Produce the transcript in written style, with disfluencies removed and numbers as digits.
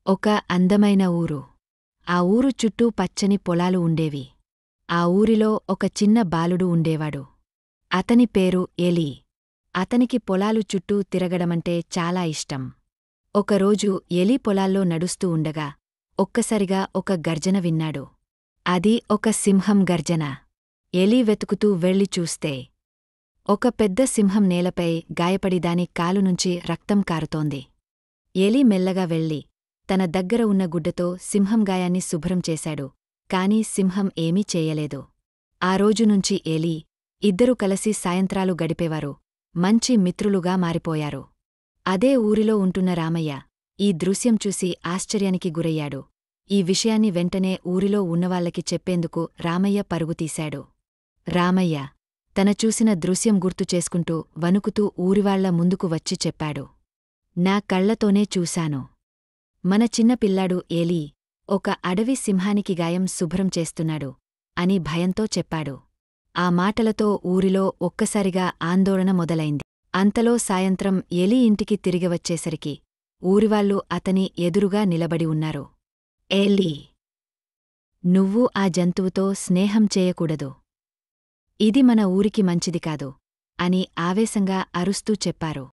ఒక అందమైన ఊరు. ఆ ఊరు చుట్టూ పచ్చని పొలాలు ఉండేవి. ఆ ఊరిలో ఒక చిన్న బాలుడు ఉండేవాడు. అతని పేరు ఎలీ. అతనికి పొలాలు చుట్టూ తిరగడమంటే చాలా ఇష్టం. ఒకరోజు ఎలీ పొలాల్లో నడుస్తూ ఉండగా ఒక్కసారిగా ఒక గర్జన విన్నాడు. అది ఒక సింహం గర్జన. ఎలీ వెతుకుతూ వెళ్ళి చూస్తే ఒక పెద్ద సింహం నేలపై గాయపడి దాని కాలునుంచి రక్తం కారుతోంది. ఎలీ మెల్లగా వెళ్ళి తన దగ్గర ఉన్న గుడ్డతో సింహం గాయాన్ని శుభ్రం చేశాడు. కాని సింహం ఏమీ చేయలేదు. ఆ రోజునుంచి ఎలీ, ఇద్దరూ కలిసి సాయంత్రాలు గడిపేవారు. మంచి మిత్రులుగా మారిపోయారు. అదే ఊరిలో ఉంటున్న రామయ్య ఈ దృశ్యం చూసి ఆశ్చర్యానికి గురయ్యాడు. ఈ విషయాన్ని వెంటనే ఊరిలో ఉన్నవాళ్ళకి చెప్పేందుకు రామయ్య పరుగుతీశాడు. రామయ్య తన చూసిన దృశ్యం గుర్తు చేసుకుంటూ వణుకుతూ ఊరివాళ్ల ముందుకు వచ్చి చెప్పాడు. నా కళ్లతోనే చూశాను. మన చిన్న పిల్లాడు ఎలీ ఒక అడవి సింహానికి గాయం శుభ్రం చేస్తున్నాడు అని భయంతో చెప్పాడు. ఆ మాటలతో ఊరిలో ఒక్కసారిగా ఆందోళన మొదలైంది. అంతలో సాయంత్రం ఎలీ ఇంటికి తిరిగివచ్చేసరికి ఊరివాళ్లు అతని ఎదురుగా నిలబడి ఉన్నారు. ఎలీ, నువ్వు ఆ జంతువుతో స్నేహం చేయకూడదు. ఇది మన ఊరికి మంచిది కాదు అని ఆవేశంగా అరుస్తూ చెప్పారు.